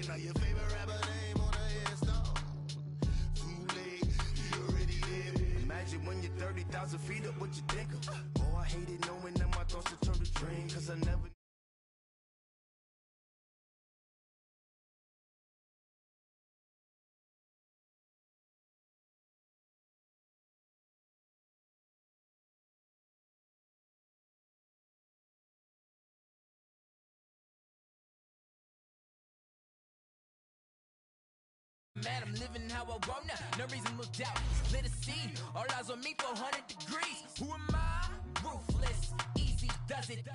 grade. Now your favorite rapper name on a headstone. Too late, you already there. Imagine when you're 30,000 feet up, what you think of? Oh, I hate it knowing that my thoughts will turn to dream, cause I never. Man, I'm living how I want now. No reason looked out, split a scene. All eyes on me, 400 degrees. Who am I? Ruthless, easy does it.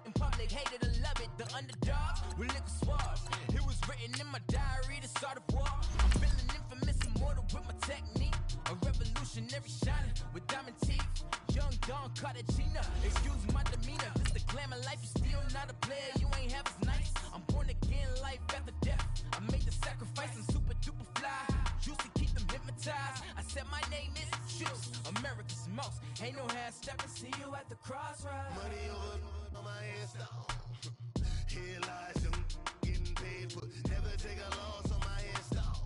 In public, hated or love it. The underdogs with liquor swabs. It was written in my diary to start a war. I'm feeling infamous, immortal with my technique. A revolutionary shining with diamond teeth. Young Don Cartagena, excuse my demeanor. This the glamour life, you still not a player. You ain't half as nice. I'm born again, life after death. I made the sacrifice, I'm super duper fly. Used to keep them hypnotized. I said my name is Juice, America's most. Ain't no half stepping, see you at the crossroads. Money over on my headstone. Here lies them getting paid for. Never take a loss on my headstone.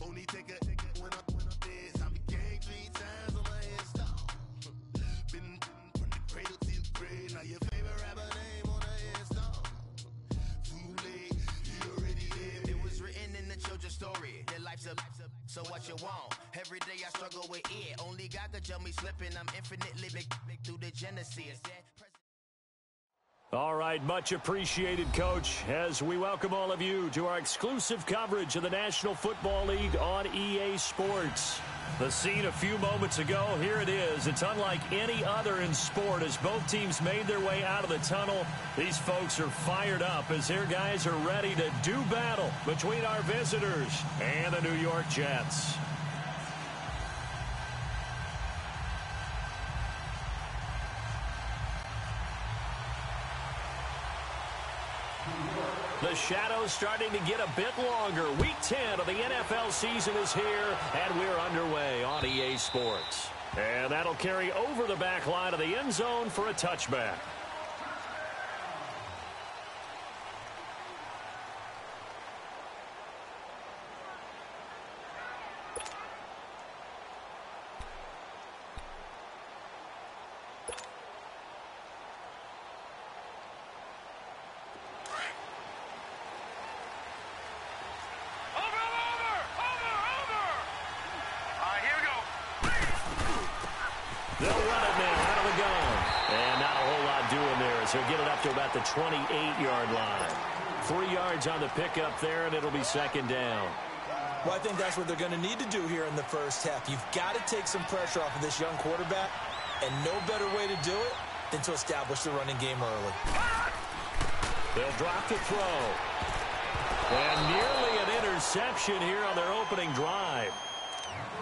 Only take a when I'm dead. I be gang 3 times on my headstone. Been from the cradle to the grave. Now your favorite rapper name on a headstone. Too late, you already there. It was written in the children's story. Their life's up, so what you want? Every day I struggle with it. Only God could tell me slipping. I'm infinitely big through the Genesis. All right, much appreciated, Coach, as we welcome all of you to our exclusive coverage of the National Football League on EA Sports. The scene a few moments ago, here it is. It's unlike any other in sport as both teams made their way out of the tunnel. These folks are fired up as their guys are ready to do battle between our visitors and the New York Jets. The shadow's starting to get a bit longer. Week 10 of the NFL season is here, and we're underway on EA Sports. And that'll carry over the back line of the end zone for a touchback. He'll get it up to about the 28-yard line. 3 yards on the pickup there, and it'll be second down. Well, I think that's what they're going to need to do here in the first half. You've got to take some pressure off of this young quarterback, and no better way to do it than to establish the running game early. They'll drop the throw. And nearly an interception here on their opening drive.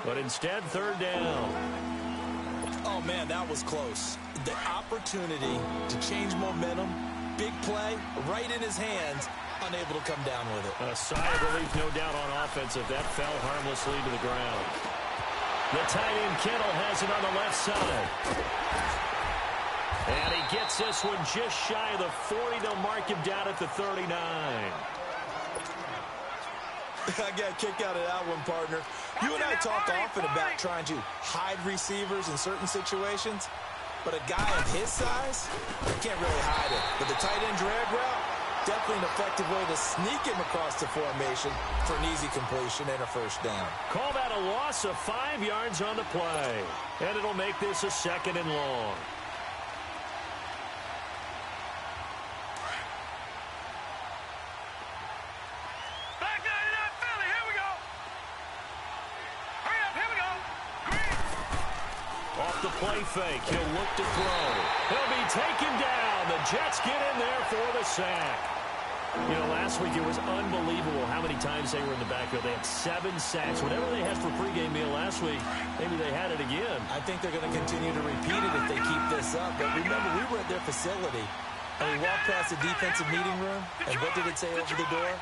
But instead, third down. Oh, man, that was close. The opportunity to change momentum, big play, right in his hands, unable to come down with it. A sigh of relief, no doubt, on offense if that fell harmlessly to the ground. The tight end, Kittle, has it on the left side. And he gets this one just shy of the 40. They'll mark him down at the 39. I got a kick out of that one, partner. You and I talk often about trying to hide receivers in certain situations. But a guy of his size, you can't really hide it. But the tight end drag route, definitely an effective way to sneak him across the formation for an easy completion and a first down. Call that a loss of 5 yards on the play. And it'll make this a second and long. Play fake. He'll look to throw. He'll be taken down. The Jets get in there for the sack. You know, last week it was unbelievable how many times they were in the backfield. They had 7 sacks. Whatever they had for pregame meal last week, maybe they had it again. I think they're going to continue to repeat it if they keep this up. But remember, we were at their facility, and we walked past the defensive meeting room, and what did it say over the door?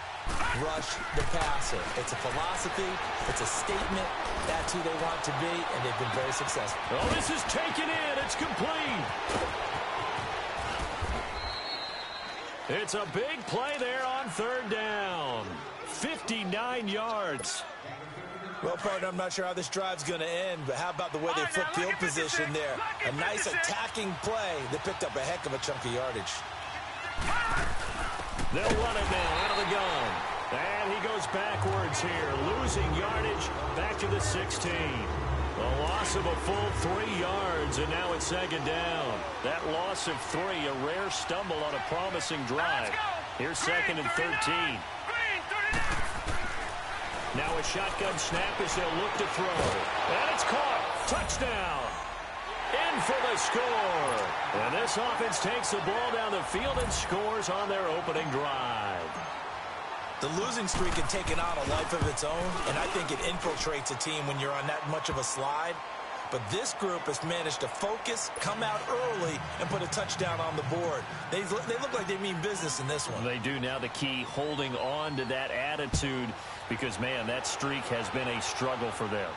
Rush the passer. It's a philosophy. It's a statement. That's who they want to be, and they've been very successful. Oh, this is taken in. It's complete. It's a big play there on third down. 59 yards. Well, partner, I'm not sure how this drive's going to end, but how about the way they flip field position there? A nice attacking play that picked up a heck of a chunk of yardage. They'll run it now out of the gun. And he goes backwards here, losing yardage back to the 16. A loss of a full 3 yards, and now it's second down. That loss of 3, a rare stumble on a promising drive. Here's second and 13. Now a shotgun snap as they'll look to throw. And it's caught. Touchdown. In for the score. And this offense takes the ball down the field and scores on their opening drive. The losing streak had taken on a life of its own, and I think it infiltrates a team when you're on that much of a slide. But this group has managed to focus, come out early, and put a touchdown on the board. They look like they mean business in this one. They do. Now the key, holding on to that attitude, because, man, that streak has been a struggle for them.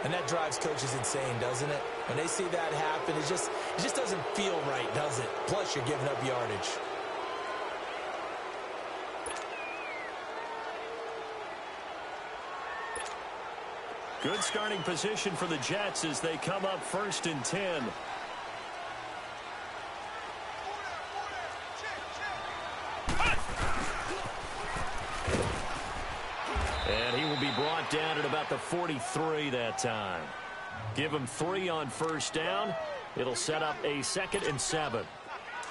And that drives coaches insane, doesn't it? When they see that happen, it just doesn't feel right, does it? Plus, you're giving up yardage. Good starting position for the Jets as they come up 1st and 10. And he will be brought down at about the 43 that time. Give him 3 on first down. It'll set up a 2nd and 7.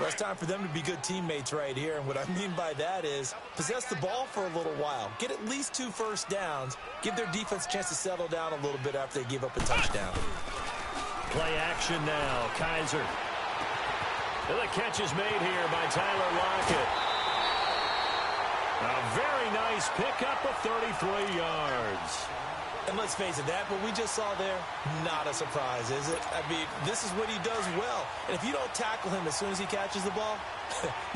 Well, it's time for them to be good teammates right here. And what I mean by that is possess the ball for a little while. Get at least 2 first downs. Give their defense a chance to settle down a little bit after they give up a touchdown. Play action now. Kaiser. And the catch is made here by Tyler Lockett. A very nice pickup of 33 yards. And let's face it, that what we just saw there, not a surprise, is it? I mean, this is what he does well. And if you don't tackle him as soon as he catches the ball,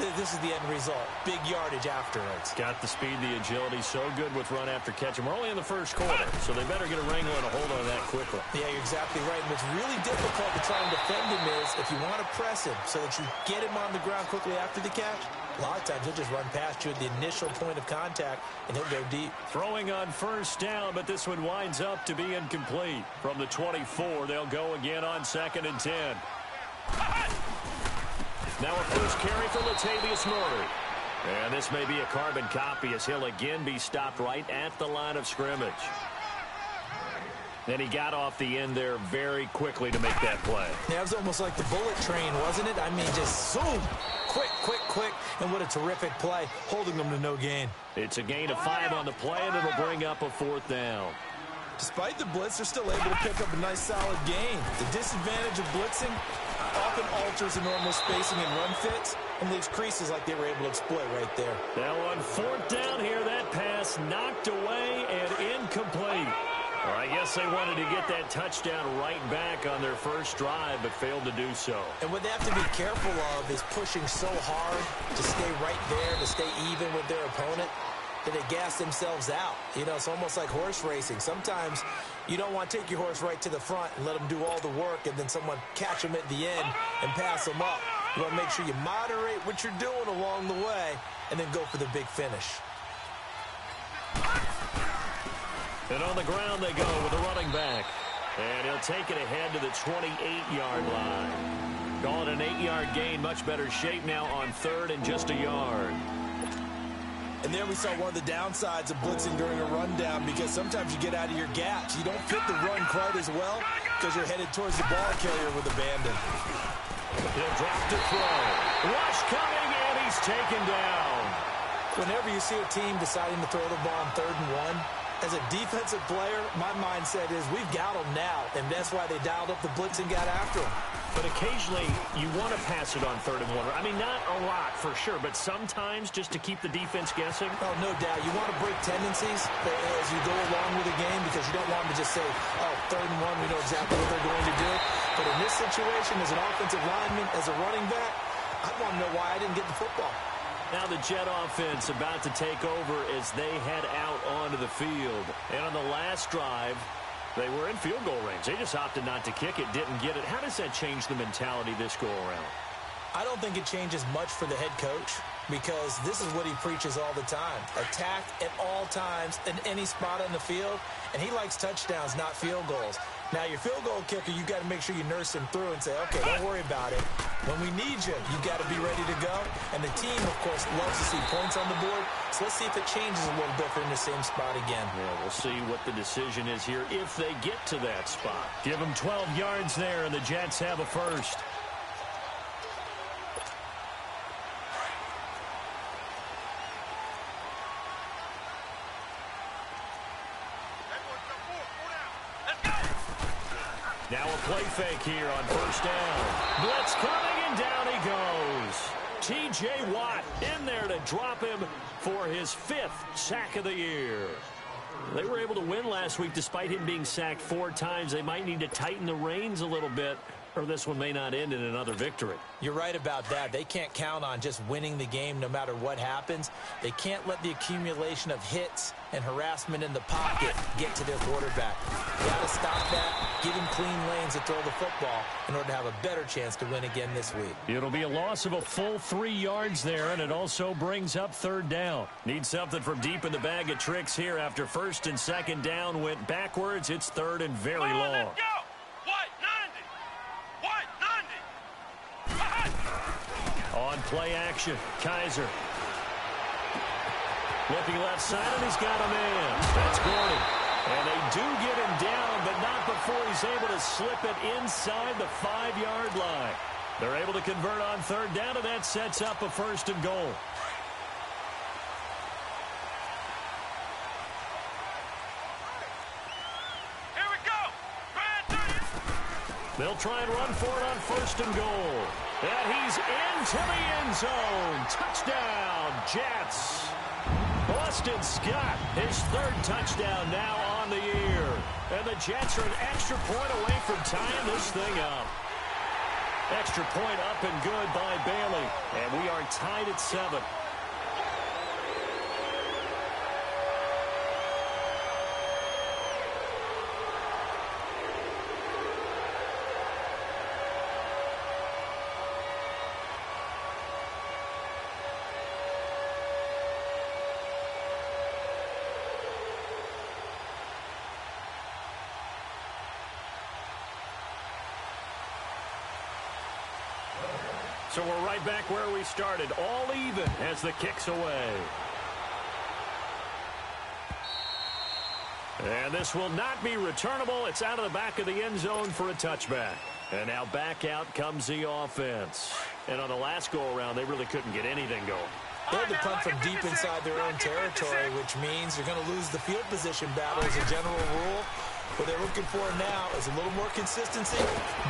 this is the end result. Big yardage afterwards. Got the speed, the agility, so good with run after catch. And we're only in the first quarter, so they better get a wrangle and a hold on that quickly. Yeah, you're exactly right. And what's really difficult to try and defend him is if you want to press him so that you get him on the ground quickly after the catch, a lot of times he'll just run past you at the initial point of contact, and he'll go deep. Throwing on first down, but this one winds up to be incomplete. From the 24, they'll go again on 2nd and 10. Now a first carry for Latavius Murray. And this may be a carbon copy as he'll again be stopped right at the line of scrimmage. And he got off the end there very quickly to make that play. Yeah, it was almost like the bullet train, wasn't it? I mean, just zoom. Quick, and what a terrific play, holding them to no gain. It's a gain of 5 on the play, and it'll bring up a 4th down. Despite the blitz, they're still able to pick up a nice, solid gain. The disadvantage of blitzing often alters the normal spacing and run fits and leaves creases like they were able to exploit right there. Now on 4th down here, that pass knocked away and incomplete. Well, I guess they wanted to get that touchdown right back on their first drive, but failed to do so. And what they have to be careful of is pushing so hard to stay right there, to stay even with their opponent, that they gas themselves out. You know, it's almost like horse racing. Sometimes you don't want to take your horse right to the front and let them do all the work, and then someone catch them at the end and pass them up. You want to make sure you moderate what you're doing along the way and then go for the big finish. And on the ground they go with the running back. And he'll take it ahead to the 28-yard line. Call it an 8-yard gain. Much better shape now on 3rd and just a yard. And there we saw one of the downsides of blitzing during a rundown, because sometimes you get out of your gaps. You don't fit the run quite as well because you're headed towards the ball carrier with abandon. He'll drop to throw. Rush coming, and he's taken down. Whenever you see a team deciding to throw the ball on 3rd and 1, as a defensive player, my mindset is we've got them now, and that's why they dialed up the blitz and got after them. But occasionally, you want to pass it on 3rd and 1. I mean, not a lot for sure, but sometimes just to keep the defense guessing. Oh, no doubt. You want to break tendencies as you go along with the game, because you don't want them to just say, oh, 3rd and 1, we know exactly what they're going to do. But in this situation, as an offensive lineman, as a running back, I want to know why I didn't get the football. Now the Jet offense about to take over as they head out onto the field. And on the last drive, they were in field goal range. They just opted not to kick it, didn't get it. How does that change the mentality this go around? I don't think it changes much for the head coach. because this is what he preaches all the time. Attack at all times in any spot on the field, and he likes touchdowns, not field goals. Now, your field goal kicker, you got to make sure you nurse him through and say, okay, don't worry about it. When we need you, you got to be ready to go. And the team, of course, loves to see points on the board. So let's see if it changes a little bit. They're in the same spot again. Yeah, we'll see what the decision is here if they get to that spot. Give them 12 yards there, and the Jets have a first. Now a play fake here on first down. Blitz coming, and down he goes. T.J. Watt in there to drop him for his 5th sack of the year. They were able to win last week despite him being sacked 4 times. They might need to tighten the reins a little bit, or this one may not end in another victory. You're right about that. They can't count on just winning the game no matter what happens. They can't let the accumulation of hits and harassment in the pocket get to their quarterback. Got to stop that, give him clean lanes to throw the football in order to have a better chance to win again this week. It'll be a loss of a full 3 yards there, and it also brings up 3rd down. Need something from deep in the bag of tricks here after 1st and 2nd down went backwards. It's 3rd and very long. On play action, Kaiser. Looking left side, and he's got a man. That's Gordy. And they do get him down, but not before he's able to slip it inside the 5-yard line. They're able to convert on 3rd down, and that sets up a 1st and goal. Here we go. They'll try and run for it on 1st and goal. And he's into the end zone. Touchdown, Jets. Boston Scott, his 3rd touchdown now on the year. And the Jets are an extra point away from tying this thing up. Extra point up and good by Bailey. And we are tied at 7. So we're right back where we started, all even as the kick's away. And this will not be returnable. It's out of the back of the end zone for a touchback. And now back out comes the offense. And on the last go-around, they really couldn't get anything going. They had to punt from deep inside their own territory, which means you're going to lose the field position battle as a general rule. What they're looking for now is a little more consistency,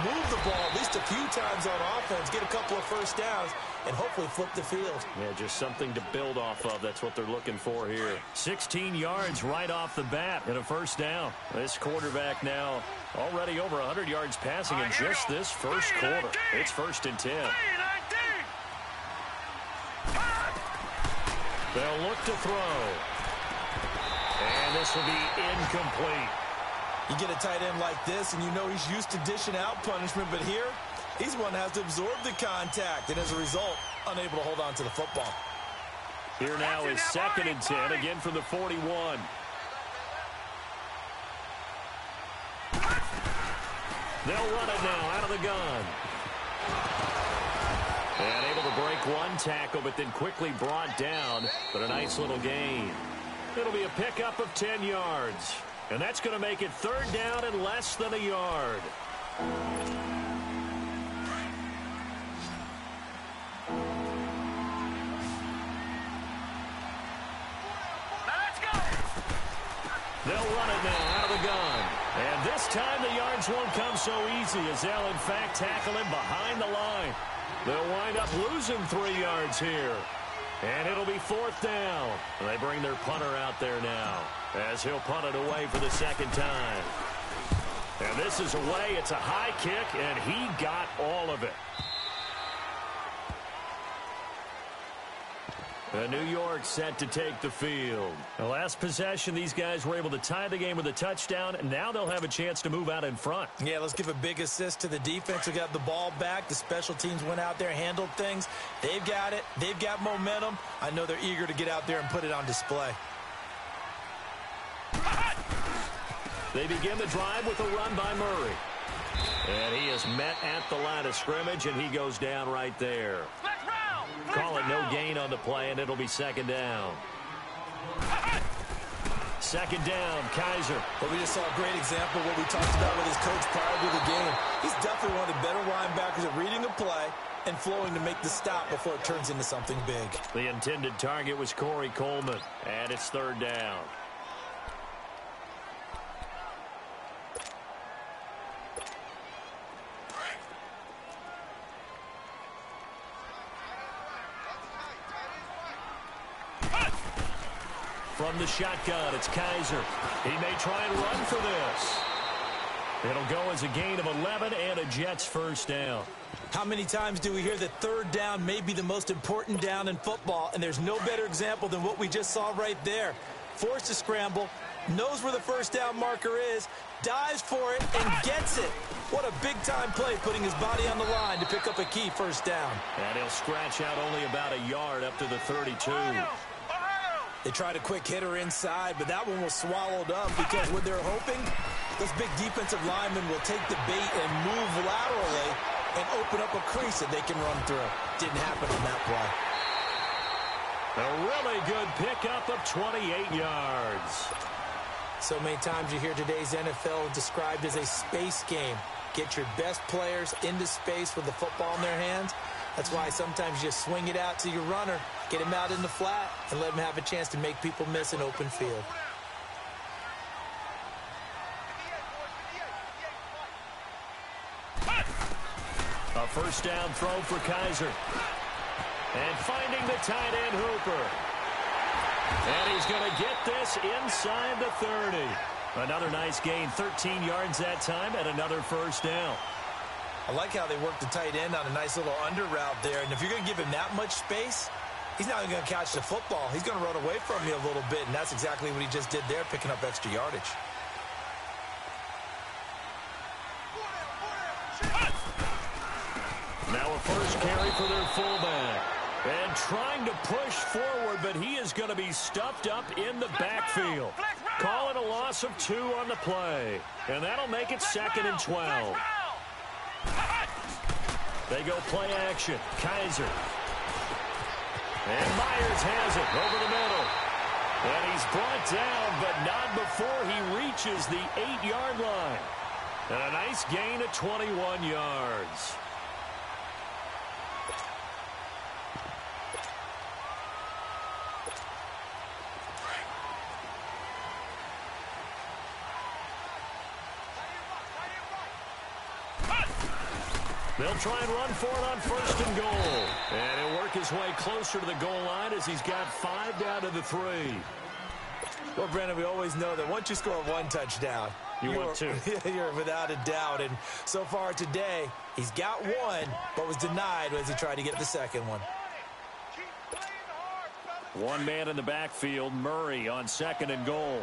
move the ball at least a few times on offense, get a couple of 1st downs, and hopefully flip the field. Yeah, just something to build off of. That's what they're looking for here. 16 yards right off the bat and a 1st down. This quarterback now already over 100 yards passing in just this 1st quarter. It's 1st and 10. They'll look to throw. And this will be incomplete. You get a tight end like this, and you know he's used to dishing out punishment, but here, he's one that has to absorb the contact, and as a result, unable to hold on to the football. Here now is 2nd and 10, again from the 41. They'll run it now out of the gun. And able to break one tackle, but then quickly brought down, but a nice little gain. It'll be a pickup of 10 yards. And that's going to make it 3rd down and less than a yard. Let's go. They'll run it now out of the gun. And this time the yards won't come so easy as they'll, in fact, tackle him behind the line. They'll wind up losing 3 yards here. And it'll be 4th down. And they bring their punter out there now as he'll punt it away for the 2nd time. And this is away. It's a high kick, and he got all of it. New York set to take the field. The last possession, these guys were able to tie the game with a touchdown, and now they'll have a chance to move out in front. Yeah, let's give a big assist to the defense who got the ball back. The special teams went out there, handled things. They've got it. They've got momentum. I know they're eager to get out there and put it on display. They begin the drive with a run by Murray. And he is met at the line of scrimmage, and he goes down right there. Call it no gain on the play, and it'll be second down. Second down, Kaiser. But we just saw a great example of what we talked about with his coach prior to the game. He's definitely one of the better linebackers at reading a play and flowing to make the stop before it turns into something big. The intended target was Corey Coleman, and it's third down. From the shotgun, it's Kaiser. He may try and run for this. It'll go as a gain of 11 and a Jets first down. How many times do we hear that third down may be the most important down in football, and there's no better example than what we just saw right there. Forced to scramble, knows where the first down marker is, dives for it, and gets it. What a big-time play, putting his body on the line to pick up a key first down. And he'll scratch out only about a yard up to the 32. They tried a quick hitter inside, but that one was swallowed up because what they're hoping, those big defensive linemen will take the bait and move laterally and open up a crease that they can run through. Didn't happen on that play. A really good pickup of 28 yards. So many times you hear today's NFL described as a space game. Get your best players into space with the football in their hands. That's why sometimes you just swing it out to your runner, get him out in the flat, and let him have a chance to make people miss an open field. A first down throw for Kaiser. And finding the tight end Hooper. And he's going to get this inside the 30. Another nice gain, 13 yards that time, and another first down. I like how they work the tight end on a nice little under route there. And if you're going to give him that much space, he's not even going to catch the football. He's going to run away from you a little bit, and that's exactly what he just did there, picking up extra yardage. Now a first carry for their fullback. And trying to push forward, but he is going to be stuffed up in the backfield. Call it a loss of 2 on the play. And that'll make it second and 12. They go play action. Kaiser. And Myers has it over the middle. And he's brought down, but not before he reaches the 8-yard line. And a nice gain of 21 yards. They'll try and run for it on first and goal. And he'll work his way closer to the goal line as he's got 5 down to the 3. Well, Brandon, we always know that once you score one touchdown, you want 2. You're without a doubt. And so far today, he's got 1, but was denied as he tried to get the second one. One man in the backfield, Murray on second and goal.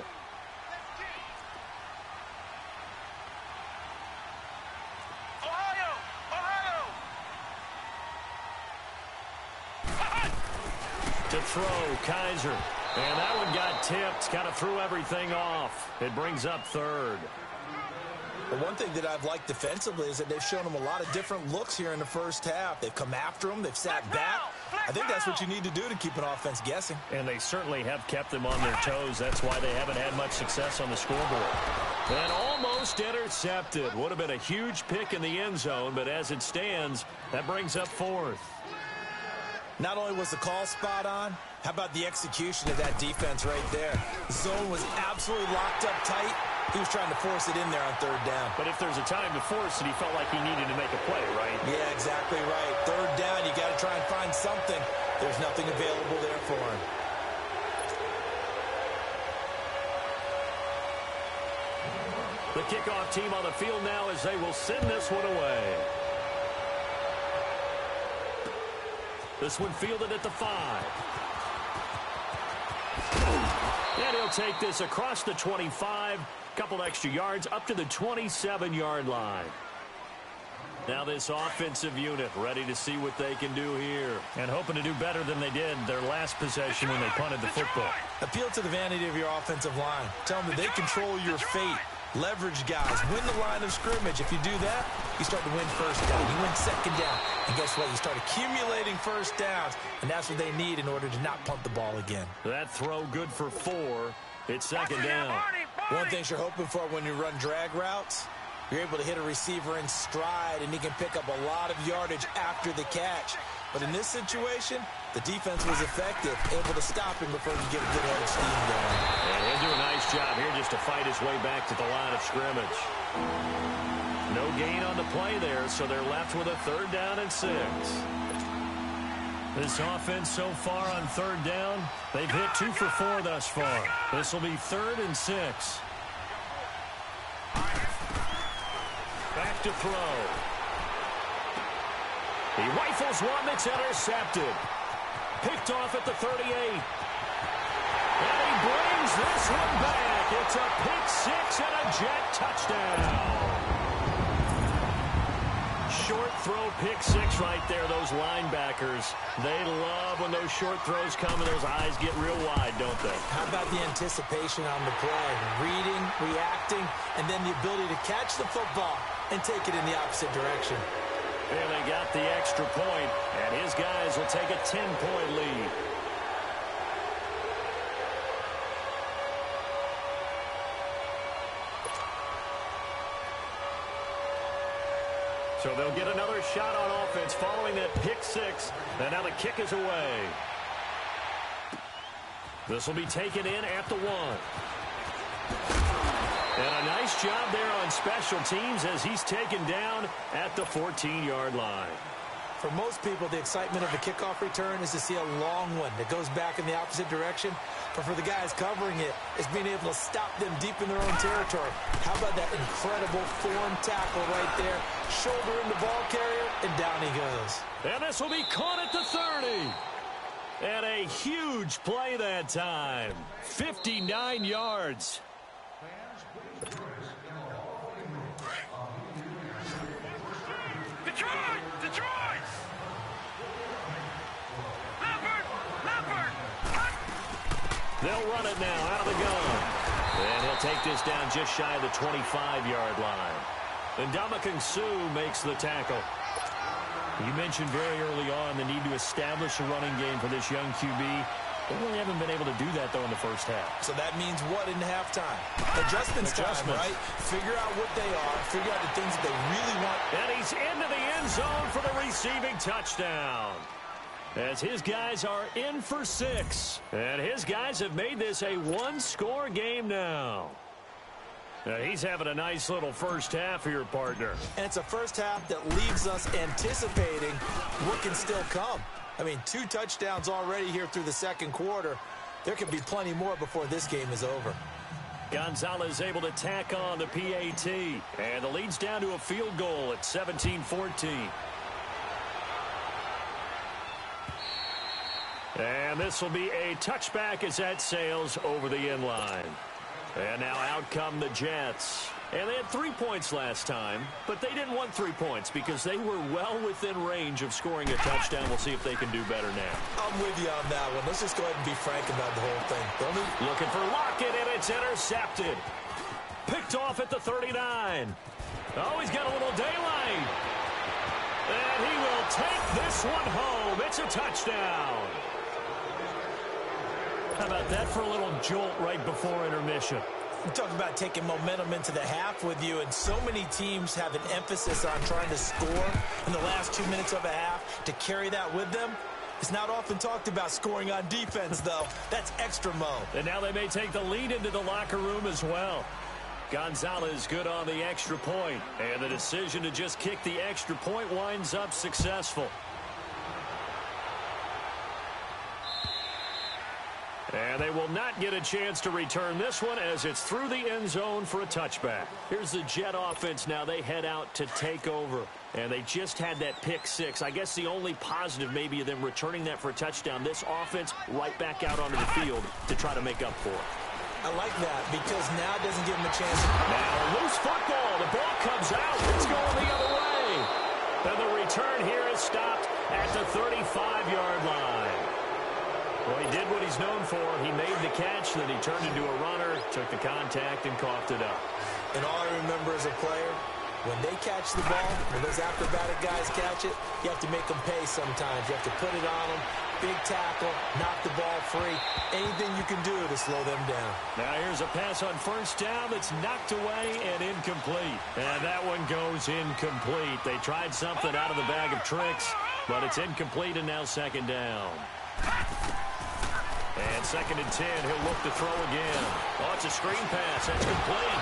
To throw, Kaiser. And that one got tipped. Kind of threw everything off. It brings up third. The one thing that I've liked defensively is that they've shown him a lot of different looks here in the first half. They've come after him. They've sat back. I think that's what you need to do to keep an offense guessing. And they certainly have kept them on their toes. That's why they haven't had much success on the scoreboard. And almost intercepted. Would have been a huge pick in the end zone, but as it stands, that brings up fourth. Not only was the call spot on, how about the execution of that defense right there? The zone was absolutely locked up tight. He was trying to force it in there on third down. But if there's a time to force it, he felt like he needed to make a play, right? Yeah, exactly right. Third down, you got to try and find something. There's nothing available there for him. The kickoff team on the field now as they will send this one away. This one fielded at the 5. And he'll take this across the 25, couple extra yards, up to the 27-yard line. Now this offensive unit ready to see what they can do here. And hoping to do better than they did their last possession when they punted the football. Appeal to the vanity of your offensive line. Tell them that they control your fate. Leverage guys. Win the line of scrimmage. If you do that, you start to win first down. You win second down. And guess what? You start accumulating first downs. And that's what they need in order to not punt the ball again. That throw good for 4. It's second down. One thing you're hoping for when you run drag routes, you're able to hit a receiver in stride, and he can pick up a lot of yardage after the catch. But in this situation, the defense was effective, able to stop him before he could get a good head of steam going. And he'll do a nice job here just to fight his way back to the line of scrimmage. No gain on the play there, so they're left with a 3rd down and 6. This offense so far on 3rd down, they've hit 2 for 4 thus far. This will be 3rd and 6. Back to throw. He rifles one that's intercepted. Picked off at the 38. And he brings this one back. It's a pick 6 and a jet touchdown. Short throw pick 6 right there. Those linebackers, they love when those short throws come and those eyes get real wide, don't they? How about the anticipation on the play? Reading, reacting, and then the ability to catch the football and take it in the opposite direction. And they got the extra point, and his guys will take a 10-point lead. So they'll get another shot on offense following that pick 6, and now the kick is away. This will be taken in at the 1. And a nice job there on special teams as he's taken down at the 14-yard line. For most people, the excitement of a kickoff return is to see a long one that goes back in the opposite direction. But for the guys covering it, it's being able to stop them deep in their own territory. How about that incredible form tackle right there? Shoulder in the ball carrier, and down he goes. And this will be caught at the 30. And a huge play that time. 59 yards. Detroit! Detroit! Leopard! They'll run it now out of the gun. And he'll take this down just shy of the 25-yard line. And Ndamukong Suh makes the tackle. You mentioned very early on the need to establish a running game for this young QB. They really haven't been able to do that, though, in the first half. So that means what in halftime? Adjustments time, right? Figure out what they are. Figure out the things that they really want. And he's into the end zone for the receiving touchdown. As his guys are in for 6. And his guys have made this a one-score game now. Now he's having a nice little first half here, partner. And it's a first half that leaves us anticipating what can still come. I mean, 2 touchdowns already here through the second quarter. There could be plenty more before this game is over. Gonzalez able to tack on the PAT. And the lead's down to a field goal at 17-14. And this will be a touchback as that sails over the end line. And now out come the Jets. And they had 3 points last time, but they didn't want 3 points because they were well within range of scoring a touchdown. We'll see if they can do better now. I'm with you on that one. Let's just go ahead and be frank about the whole thing. Looking for Lockett, and it's intercepted. Picked off at the 39. Oh, he's got a little daylight. And he will take this one home. It's a touchdown. How about that for a little jolt right before intermission? We talk about taking momentum into the half with you, and so many teams have an emphasis on trying to score in the last 2 minutes of a half. To carry that with them, it's not often talked about scoring on defense, though. That's extra mo. And now they may take the lead into the locker room as well. Gonzalez good on the extra point, and the decision to just kick the extra point winds up successful. And they will not get a chance to return this one as it's through the end zone for a touchback. Here's the Jet offense now. They head out to take over. And they just had that pick 6. I guess the only positive maybe of them returning that for a touchdown. This offense right back out onto the field to try to make up for it. I like that because now it doesn't give him a chance. Now, loose football. The ball comes out. It's going the other way. And the return here is stopped at the 35-yard line. Well, he did what he's known for. He made the catch, then he turned into a runner, took the contact, and coughed it up. And all I remember as a player, when they catch the ball, when those acrobatic guys catch it, you have to make them pay sometimes. You have to put it on them, big tackle, knock the ball free. Anything you can do to slow them down. Now here's a pass on first down that's knocked away and incomplete. And that one goes incomplete. They tried something out of the bag of tricks, but it's incomplete and now second down. And 2nd and 10, he'll look to throw again. Oh, it's a screen pass. That's complete.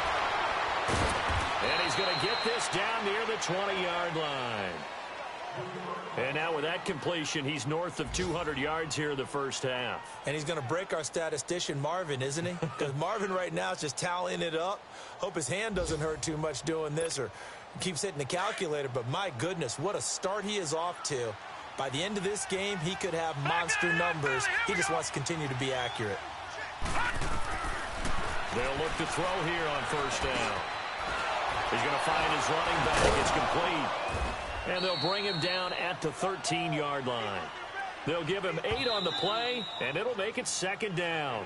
And he's going to get this down near the 20-yard line. And now with that completion, he's north of 200 yards here in the first half. And he's going to break our statistician, Marvin, isn't he? Because Marvin right now is just tallying it up. Hope his hand doesn't hurt too much doing this or keeps hitting the calculator. But my goodness, what a start he is off to. By the end of this game, he could have monster numbers. He just wants to continue to be accurate. They'll look to throw here on first down. He's going to find his running back. It's complete. And they'll bring him down at the 13-yard line. They'll give him 8 on the play, and it'll make it second down.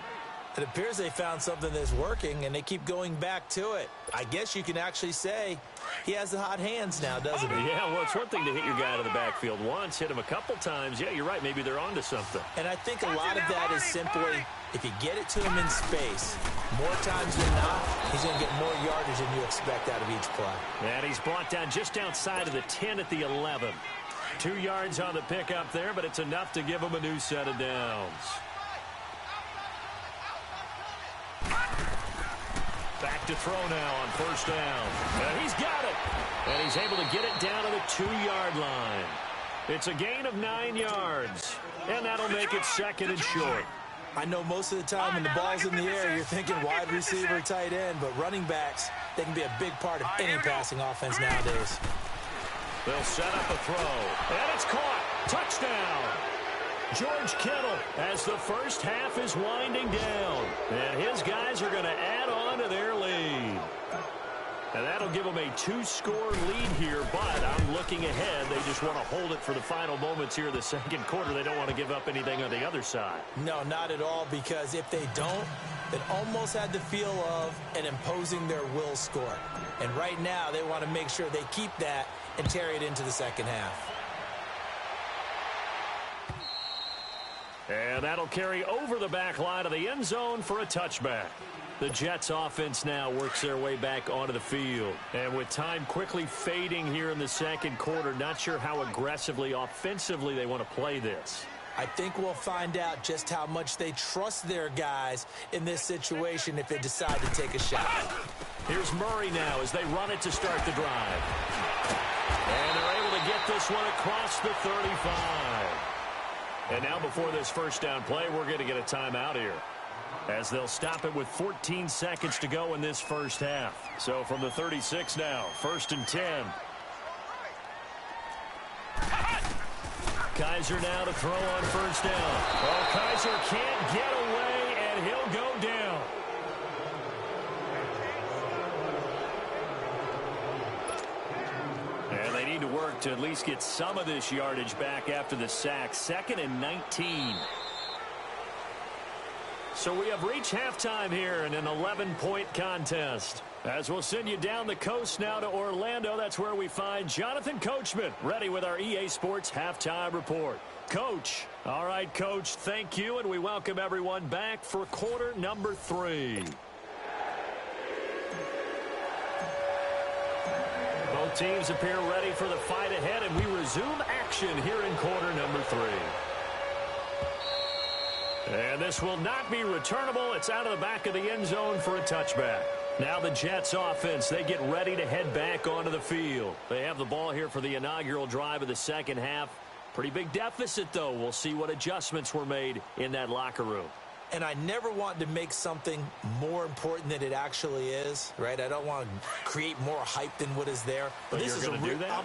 It appears they found something that's working, and they keep going back to it. I guess you can actually say he has the hot hands now, doesn't he? Yeah, well, it's one thing to hit your guy out of the backfield once, hit him a couple times. Yeah, you're right. Maybe they're onto something. And I think a lot of that is simply if you get it to him in space, more times than not, he's going to get more yardage than you expect out of each play. And he's brought down just outside of the 10 at the 11. 2 yards on the pickup there, but it's enough to give him a new set of downs. Back to throw now on first down. And he's got it. And he's able to get it down to the 2-yard line. It's a gain of 9 yards. And that'll make it second and short. I know most of the time when the ball's in the air, you're thinking wide receiver, tight end, but running backs, they can be a big part of any passing offense nowadays. They'll set up a throw. And it's caught. Touchdown. George Kittle as the first half is winding down. And his guys are going to add on to their lead. And that'll give them a 2-score lead here, but I'm looking ahead. They just want to hold it for the final moments here in the second quarter. They don't want to give up anything on the other side. No, not at all, because if they don't, it almost had the feel of an imposing their will score. And right now, they want to make sure they keep that and carry it into the second half. And that'll carry over the back line of the end zone for a touchback. The Jets offense now works their way back onto the field. And with time quickly fading here in the second quarter, not sure how aggressively, offensively they want to play this. I think we'll find out just how much they trust their guys in this situation if they decide to take a shot. Here's Murray now as they run it to start the drive. And they're able to get this one across the 35. And now before this first down play, we're going to get a timeout here, as they'll stop it with 14 seconds to go in this first half. So from the 36 now, 1st and 10. Kaiser now to throw on first down. Oh, Kaiser can't get away, and he'll go down. And they need to work to at least get some of this yardage back after the sack. 2nd and 19. So we have reached halftime here in an 11-point contest. As we'll send you down the coast now to Orlando, that's where we find Jonathan Coachman, ready with our EA Sports Halftime Report. Coach. All right, Coach, thank you, and we welcome everyone back for quarter number 3. Both teams appear ready for the fight ahead, and we resume action here in quarter number 3. And this will not be returnable. It's out of the back of the end zone for a touchback. Now the Jets offense, they get ready to head back onto the field. They have the ball here for the inaugural drive of the second half. Pretty big deficit, though. We'll see what adjustments were made in that locker room. And I never want to make something more important than it actually is, right? I don't want to create more hype than what is there. But this is I'm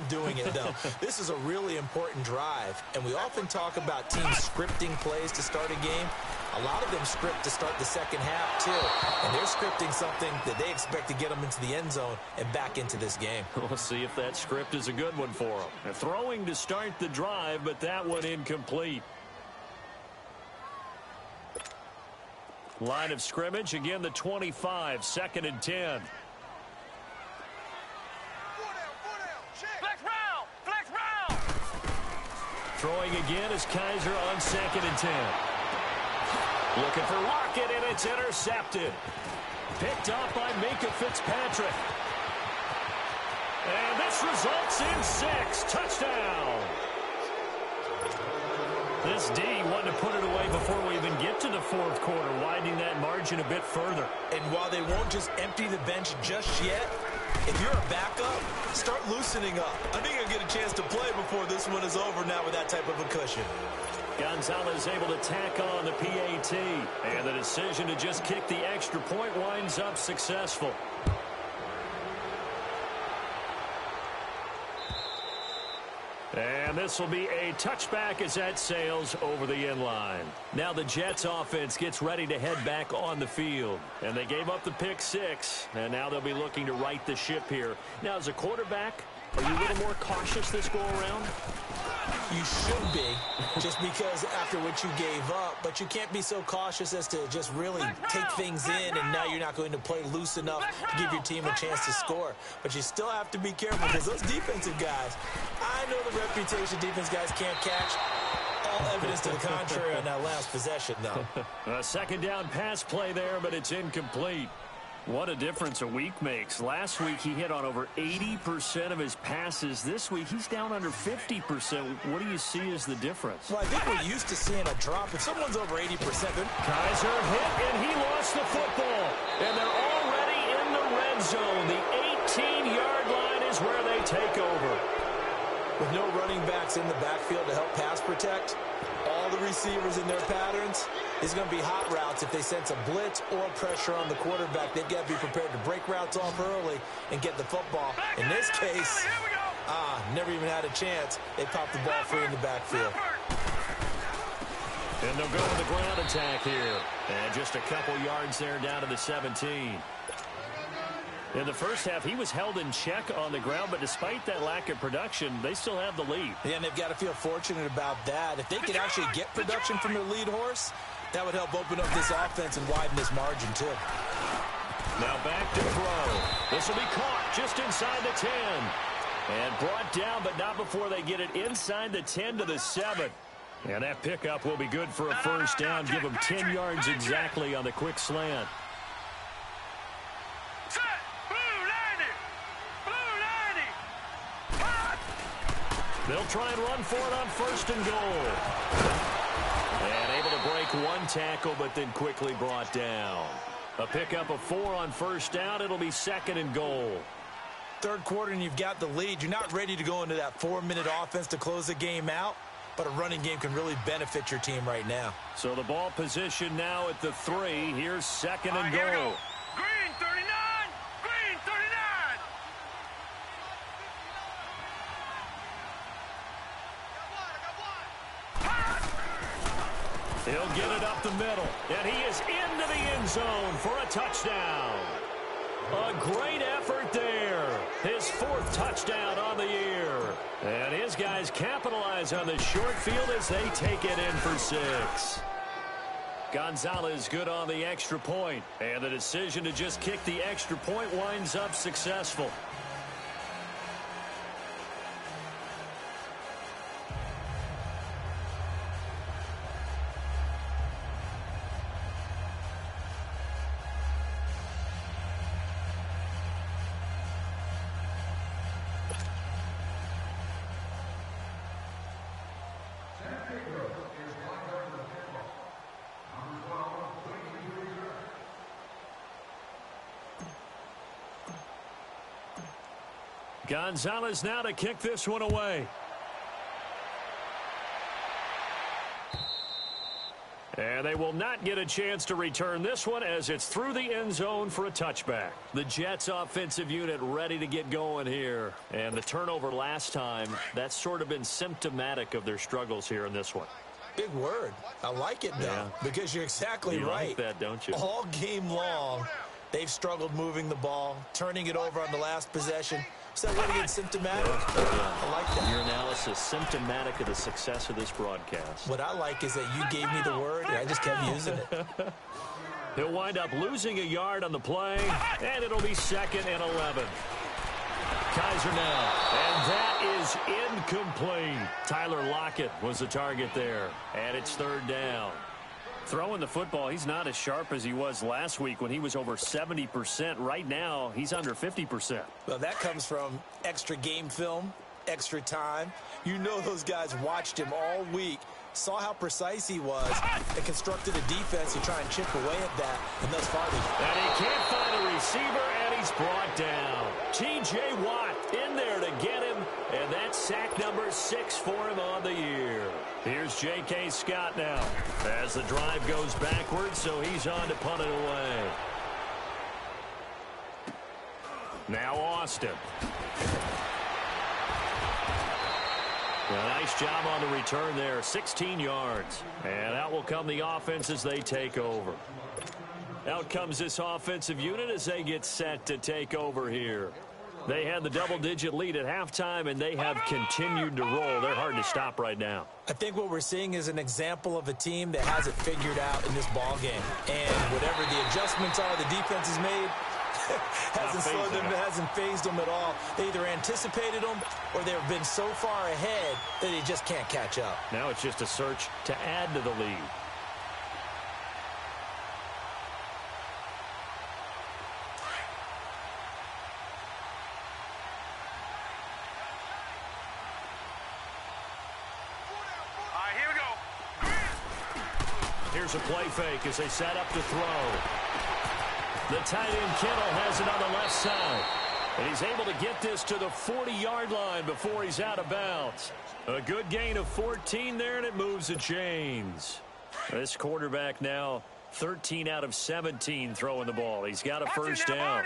doing it, though. This is a really important drive. And we often talk about teams scripting plays to start a game. A lot of them script to start the second half, too. And they're scripting something that they expect to get them into the end zone and back into this game. We'll see if that script is a good one for them. They're throwing to start the drive, but that one incomplete. Line of scrimmage, again the 25, 2nd and 10. Flex round! Flex round! Throwing again is Kaiser on 2nd and 10. Looking for Lockett, and it's intercepted. Picked off by Minka Fitzpatrick. And this results in 6. Touchdown. This D wanted to put it away before we even get to the fourth quarter, widening that margin a bit further. And while they won't just empty the bench just yet, if you're a backup, start loosening up. I think you'll get a chance to play before this one is over now with that type of a cushion. Gonzalez able to tack on the PAT. And the decision to just kick the extra point winds up successful. And this will be a touchback as that sails over the end line. Now the Jets offense gets ready to head back on the field. And they gave up the pick 6. And now they'll be looking to right the ship here. Now as a quarterback, are you a little more cautious this go around? You should be, just because after what you gave up, but you can't be so cautious as to just really take things in, and now you're not going to play loose enough to give your team a chance to score. But you still have to be careful because those defensive guys, I know the reputation defense guys can't catch. All evidence to the contrary on that last possession, though. A second down pass play there, but it's incomplete. What a difference a week makes. Last week, he hit on over 80% of his passes. This week, he's down under 50%. What do you see as the difference? Well, I think we're used to seeing a drop. If someone's over 80%, Kaiser hit, and he lost the football. And they're already in the red zone. The 18-yard line is where they take over. with no running backs in the backfield to help pass protect, all the receivers in their patterns is going to be hot routes. If they sense a blitz or pressure on the quarterback, they've got to be prepared to break routes off early and get the football. In this case, never even had a chance. They popped the ball free in the backfield. And they'll go with the ground attack here. And just a couple yards there down to the 17. In the first half, he was held in check on the ground, but despite that lack of production, they still have the lead. Yeah, and they've got to feel fortunate about that. If they could actually get production from their lead horse, that would help open up this offense and widen this margin, too. Now back to throw. This will be caught just inside the 10. And brought down, but not before they get it inside the 10 to the 7. And that pickup will be good for a first down. Give them 10 yards exactly on the quick slant. They'll try and run for it on first and goal. And able to break one tackle, but then quickly brought down. A pickup of 4 on first down. It'll be second and goal. Third quarter and you've got the lead. You're not ready to go into that 4-minute offense to close the game out, but a running game can really benefit your team right now. So the ball position now at the 3. Here's second and goal. Green 39! Green 39! He'll get it up the middle, and he is into the end zone for a touchdown. A great effort there. His 4th touchdown on the year. And his guys capitalize on the short field as they take it in for 6. Gonzalez good on the extra point. And the decision to just kick the extra point winds up successful. Gonzalez now to kick this one away. And they will not get a chance to return this one as it's through the end zone for a touchback. The Jets offensive unit ready to get going here. And the turnover last time, that's sort of been symptomatic of their struggles here in this one. Big word. I like it, though, because you're exactly right. You like that, don't you? All game long, they've struggled moving the ball, turning it over on the last possession. Is that word again symptomatic? I like that. Your analysis symptomatic of the success of this broadcast. What I like is that you gave me the word, and I just kept using it. He'll wind up losing a yard on the play, and it'll be 2nd and 11. Kaiser now, and that is incomplete. Tyler Lockett was the target there, and it's 3rd down. Throwing the football, he's not as sharp as he was last week when he was over 70%. Right now, he's under 50%. Well, that comes from extra game film, extra time. You know those guys watched him all week, saw how precise he was, and constructed a defense to try and chip away at that, and thus far and he can't find a receiver, and he's brought down. T.J. Watt in there to get him, and that's sack number 6 for him on the year. Here's J.K. Scott now as the drive goes backwards, so he's on to punt it away. Now Austin. A nice job on the return there, 16 yards. And out will come the offense as they take over. Out comes this offensive unit as they get set to take over here. They had the double-digit lead at halftime, and they have continued to roll. They're hard to stop right now. I think what we're seeing is an example of a team that has it figured out in this ball game. And whatever the adjustments are the defense has made, hasn't slowed them, hasn't phased them at all. They either anticipated them or they've been so far ahead that they just can't catch up. Now it's just a search to add to the lead. Here's a play fake as they set up to throw. The tight end Kittle has it on the left side. And he's able to get this to the 40-yard line before he's out of bounds. A good gain of 14 there, and it moves the chains. This quarterback now 13 out of 17 throwing the ball. He's got a first down.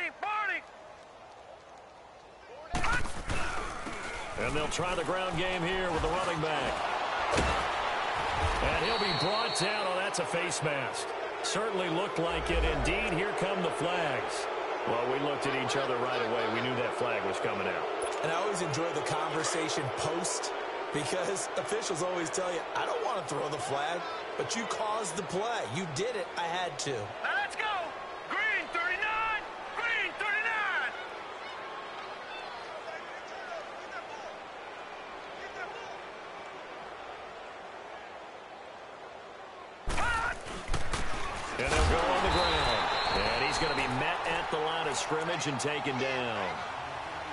And they'll try the ground game here with the running back. And he'll be brought down. Oh, that's a face mask. Certainly looked like it. Indeed, here come the flags. Well, we looked at each other right away. We knew that flag was coming out. And I always enjoy the conversation post because officials always tell you, I don't want to throw the flag, but you caused the play. You did it. I had to. Now let's go. Green 39. Green 39. And they'll go on the ground. And he's going to be met at the line of scrimmage and taken down.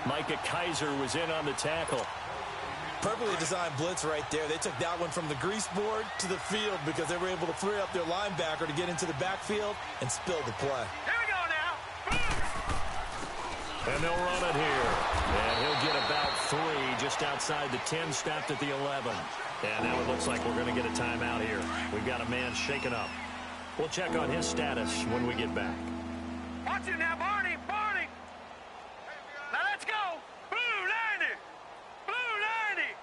Micah Kaiser was in on the tackle. Perfectly designed blitz right there. They took that one from the grease board to the field because they were able to free up their linebacker to get into the backfield and spill the play. Here we go now. And they'll run it here. And he'll get about 3 just outside the 10, stopped at the 11. And now it looks like we're going to get a timeout here. We've got a man shaken up. We'll check on his status when we get back. Watch it now, Barney. Barney. Now let's go. Blue 90. Blue 90.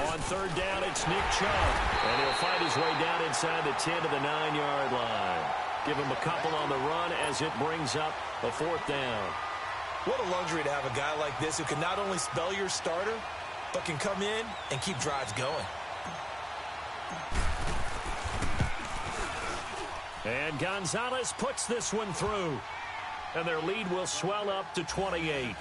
On third down, it's Nick Chubb. And he'll find his way down inside the 10 to the 9-yard line. Give him a couple on the run as it brings up a 4th down. What a luxury to have a guy like this who can not only spell your starter, but can come in and keep drives going. And Gonzalez puts this one through. And their lead will swell up to 28.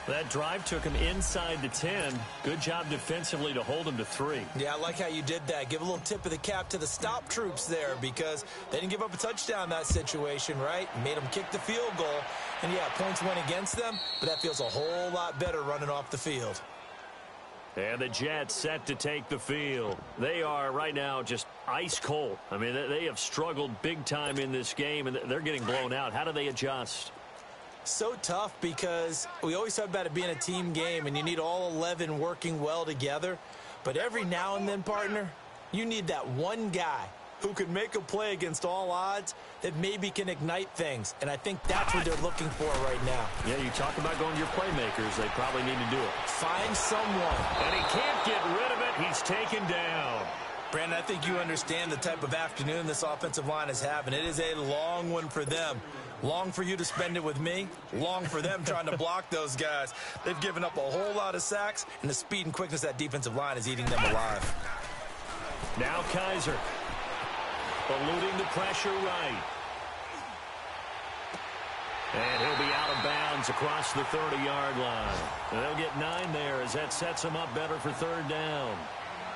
That drive took him inside the 10. Good job defensively to hold him to 3. Yeah, I like how you did that. Give a little tip of the cap to the stop troops there because they didn't give up a touchdown in that situation, right? Made them kick the field goal. And, yeah, points went against them, but that feels a whole lot better running off the field. And the Jets set to take the field. They are right now just ice cold. I mean, they have struggled big time in this game, and they're getting blown out. How do they adjust? So tough because we always talk about it being a team game and you need all 11 working well together. But every now and then, partner, you need that one guy who can make a play against all odds that maybe can ignite things. And I think that's what they're looking for right now. Yeah, you talk about going to your playmakers. They probably need to do it. Find someone. And he can't get rid of it. He's taken down. Brandon, I think you understand the type of afternoon this offensive line is having. It is a long one for them. Long for you to spend it with me. Long for them trying to block those guys. They've given up a whole lot of sacks, and the speed and quickness of that defensive line is eating them alive. Now Kaiser. Eluding the pressure right. And he'll be out of bounds across the 30-yard line. And they'll get 9 there as that sets them up better for third down.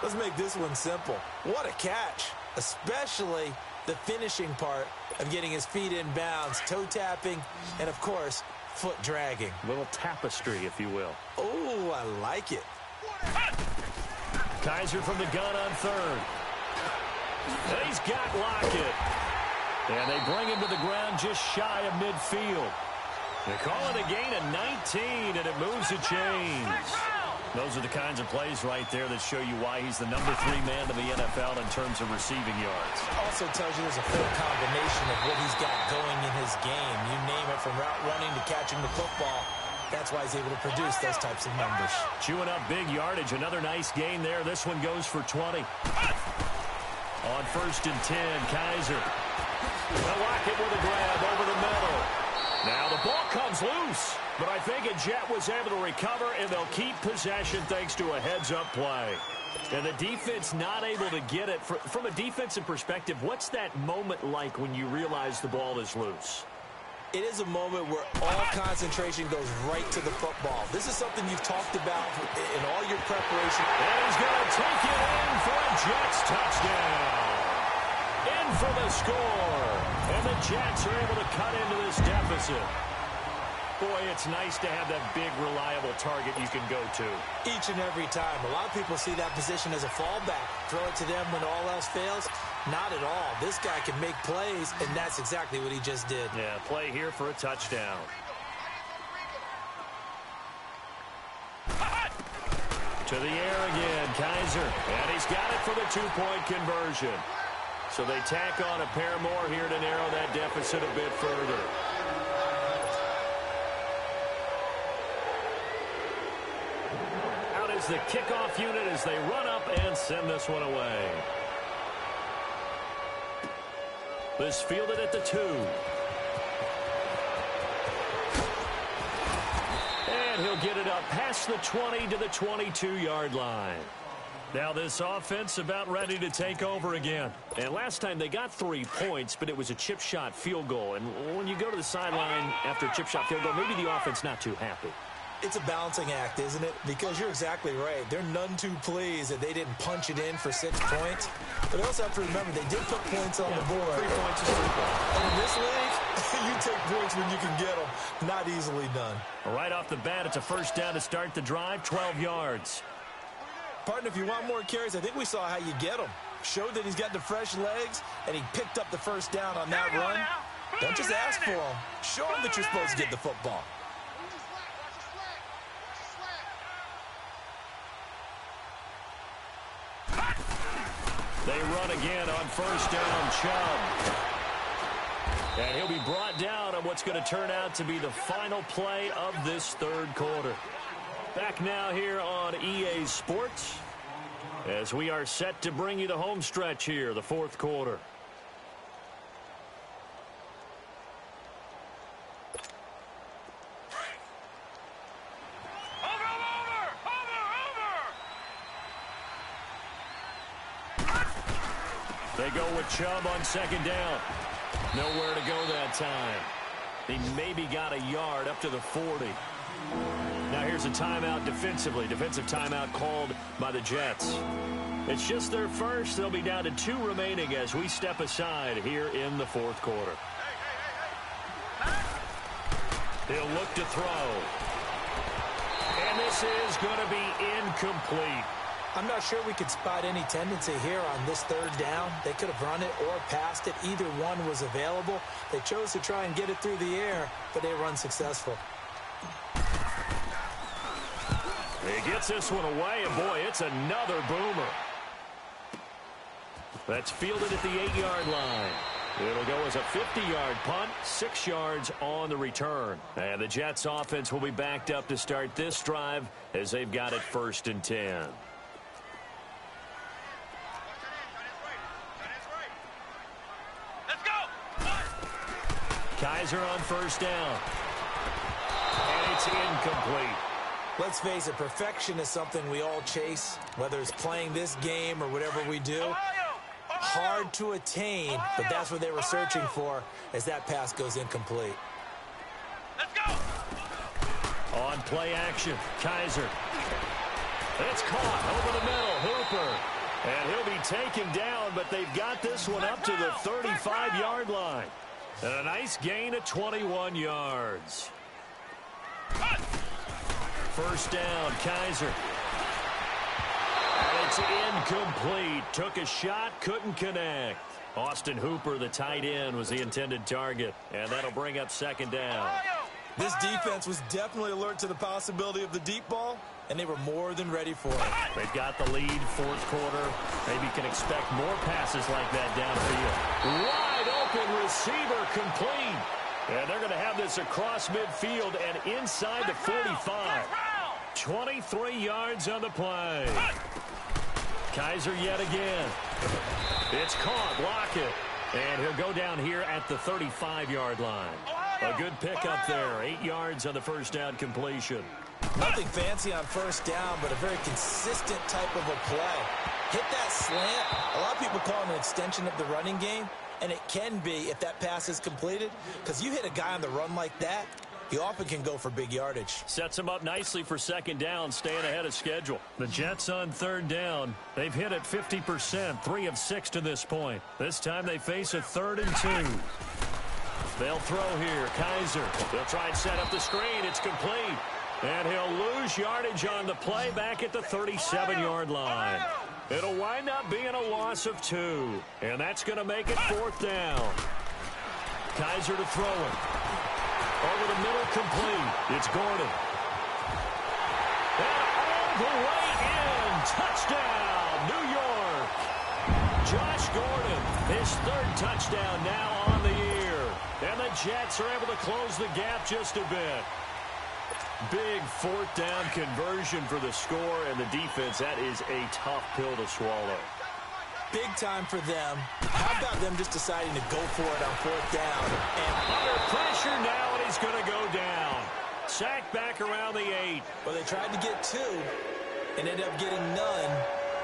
Let's make this one simple. What a catch, especially the finishing part of getting his feet in bounds, toe tapping, and, of course, foot dragging. A little tapestry, if you will. Oh, I like it. Kaiser from the gun on third. And he's got Lockett. And they bring him to the ground just shy of midfield. They call it a gain of 19, and it moves the chains. Those are the kinds of plays right there that show you why he's the #3 man in the NFL in terms of receiving yards. Also tells you there's a full combination of what he's got going in his game. You name it, from route running to catching the football. That's why he's able to produce those types of numbers. Chewing up big yardage. Another nice gain there. This one goes for 20. On 1st and 10, Kaiser. Lockett with a grab over the middle. Now the ball comes loose, but I think a Jet was able to recover, and they'll keep possession thanks to a heads-up play. And the defense not able to get it. From a defensive perspective, what's that moment like when you realize the ball is loose? It is a moment where all concentration goes right to the football. This is something you've talked about in all your preparation. And he's going to take it in for a Jets touchdown. In for the score. And the Jets are able to cut into this deficit. Boy, it's nice to have that big, reliable target you can go to. Each and every time. A lot of people see that position as a fallback. Throw it to them when all else fails. Not at all. This guy can make plays, and that's exactly what he just did. Yeah, play here for a touchdown. To the air again, Kaiser. And he's got it for the 2-point conversion. So they tack on a pair more here to narrow that deficit a bit further. Out is the kickoff unit as they run up and send this one away. This fielded at the 2. And he'll get it up past the 20 to the 22-yard line. Now this offense about ready to take over again. And last time they got 3 points, but it was a chip shot field goal. And when you go to the sideline after a chip shot field goal, maybe the offense not too happy. It's a balancing act, isn't it? Because you're exactly right. They're none too pleased that they didn't punch it in for 6 points. But they also have to remember they did put points on the board. 3 points is 3 points. And in this league, you take points when you can get them. Not easily done. Right off the bat, it's a first down to start the drive, 12 yards. Partner, if you want more carries, I think we saw how you get them. Showed that he's got the fresh legs, and he picked up the first down on that run. Don't just ask for them. Show them that you're supposed to get the football. They run again on first down, Chubb. And he'll be brought down on what's going to turn out to be the final play of this third quarter. Back now here on EA Sports as we are set to bring you the home stretch here, the fourth quarter. They go with Chubb on second down. Nowhere to go that time. He maybe got a yard up to the 40. Now here's a timeout defensively. Defensive timeout called by the Jets. It's just their first. They'll be down to 2 remaining as we step aside here in the fourth quarter. He'll look to throw. And this is going to be incomplete. I'm not sure we could spot any tendency here on this third down. They could have run it or passed it. Either one was available. They chose to try and get it through the air, but they were unsuccessful. He gets this one away, and boy, it's another boomer. That's fielded at the 8-yard line. It'll go as a 50-yard punt, 6 yards on the return. And the Jets offense will be backed up to start this drive as they've got it 1st and 10. Let's go. Kaiser on 1st down. And it's incomplete. Let's face it, perfection is something we all chase, whether it's playing this game or whatever we do. Hard to attain, but that's what they were searching for as that pass goes incomplete. Let's go. On play action, Kaiser. It's caught over the middle, Hooper. And he'll be taken down, but they've got this one up to the 35-yard line. And a nice gain of 21 yards. 1st down, Kaiser. And it's incomplete. Took a shot, couldn't connect. Austin Hooper, the tight end, was the intended target. And that'll bring up 2nd down. This defense was definitely alert to the possibility of the deep ball, and they were more than ready for it. They've got the lead, 4th quarter. Maybe can expect more passes like that downfield. Wide open receiver complete. And they're going to have this across midfield and inside the 45. 23 yards on the play. Kaiser yet again. It's caught. Block it. And he'll go down here at the 35-yard line. A good pickup there. 8 yards on the 1st down completion. Nothing fancy on 1st down, but a very consistent type of a play. Hit that slant. A lot of people call it an extension of the running game, and it can be if that pass is completed, because you hit a guy on the run like that, he often can go for big yardage. Sets him up nicely for 2nd down, staying ahead of schedule. The Jets on 3rd down. They've hit it 50%, 3 of 6 to this point. This time they face a 3rd and 2. They'll throw here. Kaiser. They'll try and set up the screen. It's complete. And he'll lose yardage on the play back at the 37-yard line. It'll wind up being a loss of 2. And that's going to make it 4th down. Kaiser to throw it. Over the middle, complete. It's Gordon. And all the way in. Touchdown, New York. Josh Gordon, his 3rd touchdown now on the year. And the Jets are able to close the gap just a bit. Big 4th down conversion for the score, and the defense, that is a tough pill to swallow. Big time for them. How about them just deciding to go for it on 4th down? And under pressure now, and he's going to go down. Sacked back around the 8. Well, they tried to get 2 and ended up getting none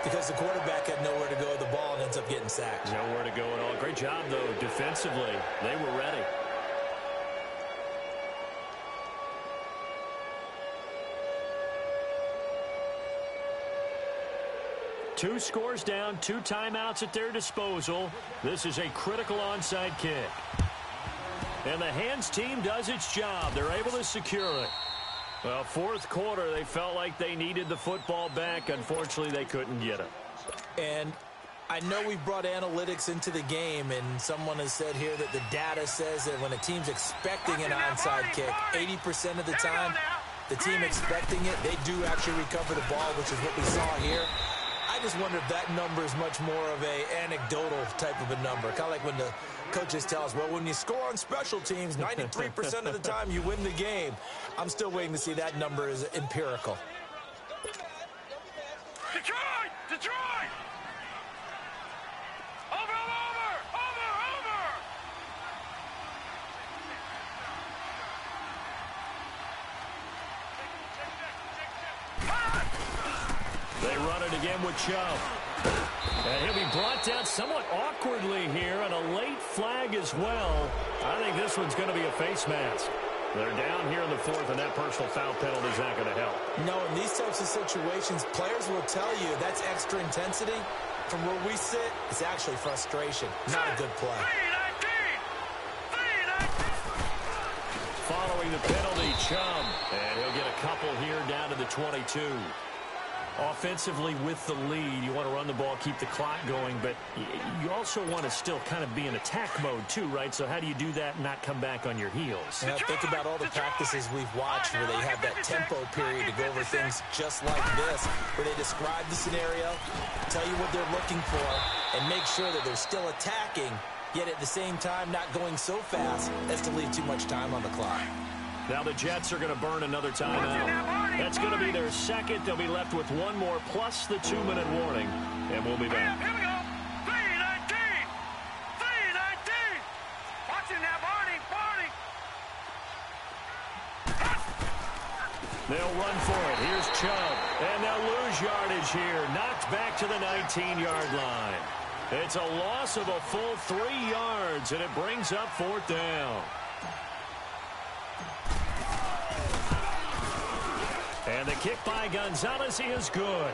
because the quarterback had nowhere to go with the ball and ends up getting sacked. Nowhere to go at all. Great job, though, defensively. They were ready. Two scores down, 2 timeouts at their disposal. This is a critical onside kick. And the hands team does its job. They're able to secure it. Well, 4th quarter, they felt like they needed the football back. Unfortunately, they couldn't get it. And I know we've brought analytics into the game, and someone has said here that the data says that when a team's expecting an onside kick, 80% of the time, the team expecting it, they do actually recover the ball, which is what we saw here. I just wonder if that number is much more of a anecdotal type of a number. Kind of like when the coaches tell us, well, when you score on special teams, 93% of the time you win the game. I'm still waiting to see that number is empirical. Detroit! Detroit! Over! They run it again with Chubb. And he'll be brought down somewhat awkwardly here, and a late flag as well. I think this one's going to be a face mask. They're down here in the 4th, and that personal foul penalty is not going to help. No, in these types of situations, players will tell you that's extra intensity. From where we sit, it's actually frustration, not a good play. Following the penalty, Chubb. And he'll get a couple here down to the 22. Offensively with the lead, you want to run the ball, keep the clock going, but you also want to still kind of be in attack mode too, right? So how do you do that and not come back on your heels? Yeah, think about all the practices we've watched where they have that tempo period to go over things just like this, where they describe the scenario, tell you what they're looking for, and make sure that they're still attacking, yet at the same time not going so fast as to leave too much time on the clock. Now the Jets are going to burn another timeout. That's going to be their second. They'll be left with one more plus the 2-minute warning, and we'll be back. Here we go. 3:19. 3:19. Watching now, Barney. They'll run for it. Here's Chubb, and they'll lose yardage here. Knocked back to the 19-yard line. It's a loss of a full 3 yards, and it brings up 4th down. And the kick by Gonzalez is good.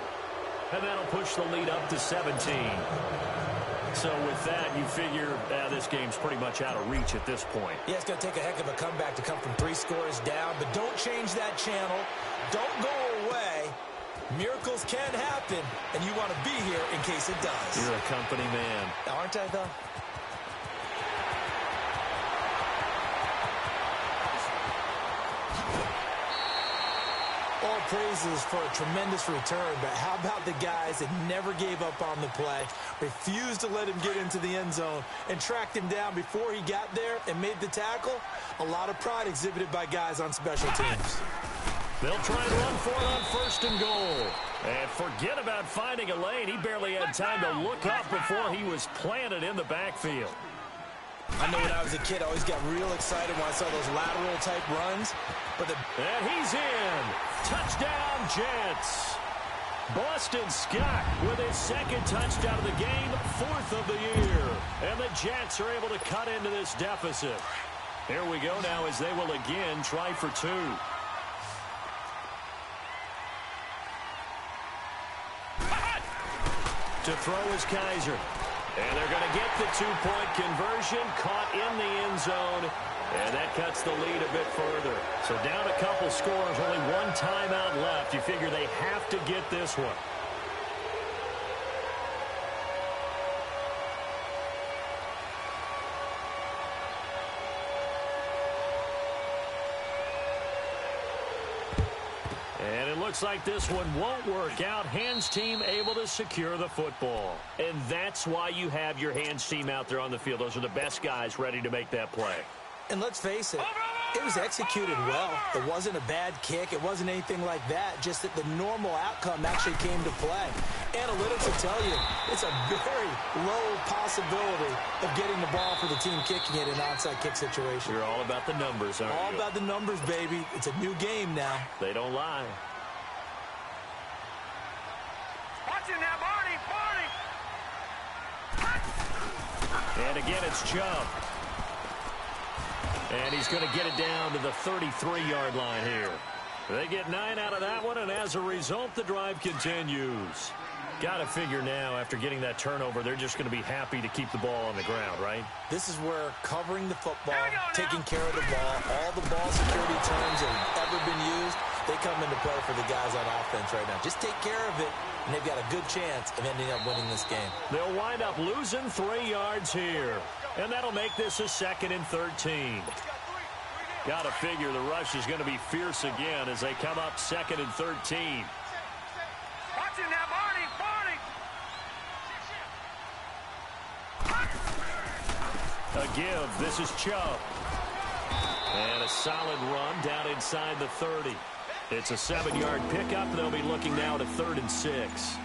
And that'll push the lead up to 17. So with that, you figure this game's pretty much out of reach at this point. Yeah, it's going to take a heck of a comeback to come from 3 scores down, but don't change that channel. Don't go away. Miracles can happen, and you want to be here in case it does. You're a company man. Aren't I, though? All praises for a tremendous return, but how about the guys that never gave up on the play, refused to let him get into the end zone, and tracked him down before he got there and made the tackle? A lot of pride exhibited by guys on special teams. They'll try and run for it on 1st and goal. And forget about finding a lane. He barely had time to look up before he was planted in the backfield. I know when I was a kid, I always got real excited when I saw those lateral-type runs. And he's in. Touchdown, Jets. Boston Scott with his 2nd touchdown of the game, 4th of the year. And the Jets are able to cut into this deficit. Here we go now as they will again try for 2. To throw is Kaiser. And they're going to get the 2-point conversion, caught in the end zone, and that cuts the lead a bit further. So down a couple scores, only 1 timeout left. You figure they have to get this one. And it looks like this one won't work out. Hands team able to secure the football. And that's why you have your hands team out there on the field. Those are the best guys ready to make that play. And let's face it, it was executed well. It wasn't a bad kick. It wasn't anything like that. Just that the normal outcome actually came to play. Analytics will tell you it's a very low possibility of getting the ball for the team kicking it in an onside kick situation. You're all about the numbers, aren't you? All about the numbers, baby. It's a new game now. They don't lie. Watching now, Barney. And again, it's Chubb. And he's going to get it down to the 33-yard line here. They get 9 out of that one, and as a result, the drive continues. Got to figure now, after getting that turnover, they're just going to be happy to keep the ball on the ground, right? This is where covering the football, taking care of the ball, all the ball security terms that have ever been used, they come into play for the guys on offense right now. Just take care of it, and they've got a good chance of ending up winning this game. They'll wind up losing 3 yards here, and that'll make this a 2nd and 13. Got to figure the rush is going to be fierce again as they come up 2nd and 13. Watching now, Barney. A give. This is Chubb. And a solid run down inside the 30. It's a 7-yard pickup. They'll be looking now to 3rd and 6.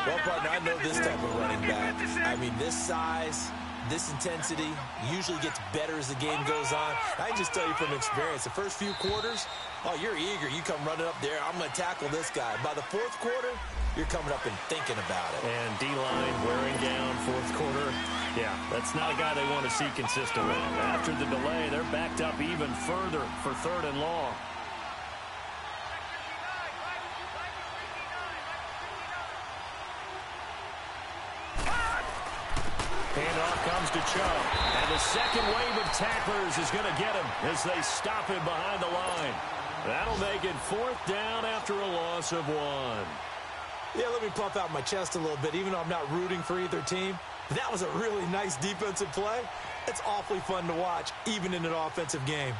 Well, partner, I know this type of running back. I mean, this size, this intensity usually gets better as the game goes on. I can just tell you from experience, the first few quarters, oh, you're eager. You come running up there, I'm going to tackle this guy. By the 4th quarter, you're coming up and thinking about it. And D-line wearing down 4th quarter. Yeah, that's not a guy they want to see consistently. After the delay, they're backed up even further for 3rd and long. Handoff comes to Chubb. And the second wave of tacklers is going to get him as they stop him behind the line. That'll make it 4th down after a loss of 1. Yeah, let me puff out my chest a little bit, even though I'm not rooting for either team. That was a really nice defensive play. It's awfully fun to watch, even in an offensive game.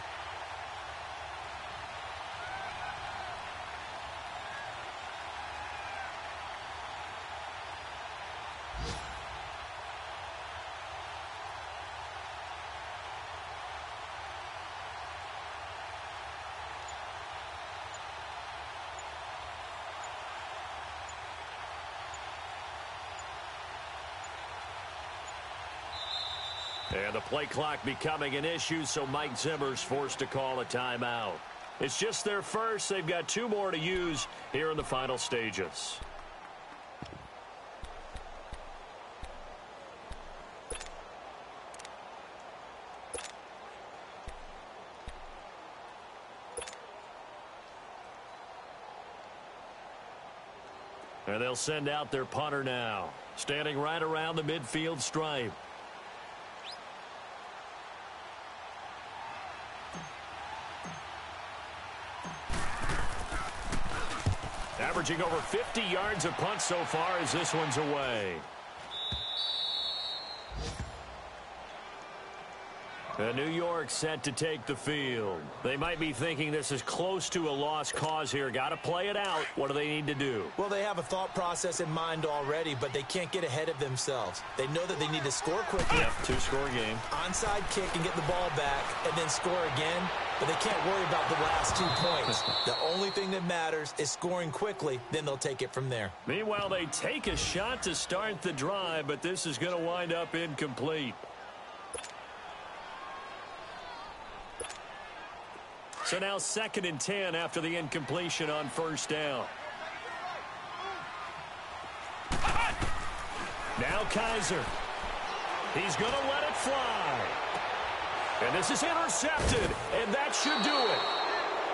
And the play clock becoming an issue, so Mike Zimmer's forced to call a timeout. It's just their first. They've got 2 more to use here in the final stages. And they'll send out their punter now, standing right around the midfield stripe. Averaging over 50 yards a punt so far as this one's away. And New York set to take the field. They might be thinking this is close to a lost cause here. Got to play it out. What do they need to do? Well, they have a thought process in mind already, but they can't get ahead of themselves. They know that they need to score quickly. Yep, 2-score game. Onside kick and get the ball back and then score again, but they can't worry about the last 2 points. The only thing that matters is scoring quickly, then they'll take it from there. Meanwhile, they take a shot to start the drive, but this is going to wind up incomplete. So now 2nd and 10 after the incompletion on first down. Now Kaiser. He's going to let it fly. And this is intercepted, and that should do it.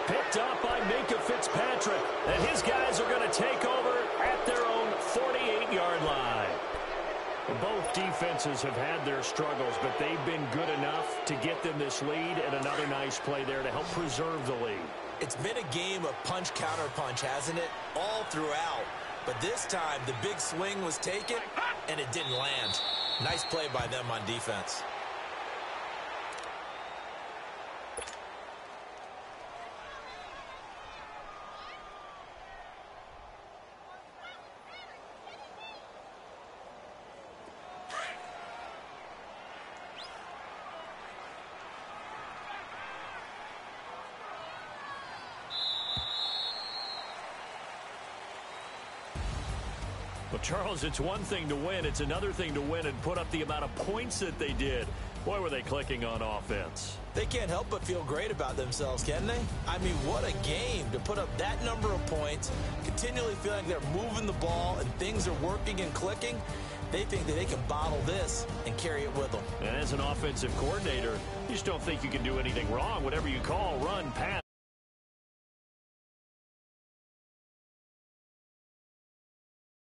Picked up by Minka Fitzpatrick, and his guys are going to take over at their own 48-yard line. Both defenses have had their struggles, but they've been good enough to get them this lead, and another nice play there to help preserve the lead. It's been a game of punch-counter-punch, hasn't it? All throughout. But this time, the big swing was taken, and it didn't land. Nice play by them on defense. Well, Charles, it's one thing to win. It's another thing to win and put up the amount of points that they did. Boy, were they clicking on offense. They can't help but feel great about themselves, can they? I mean, what a game to put up that number of points, continually feeling like they're moving the ball and things are working and clicking. They think that they can bottle this and carry it with them. And as an offensive coordinator, you just don't think you can do anything wrong. Whatever you call, run, pass.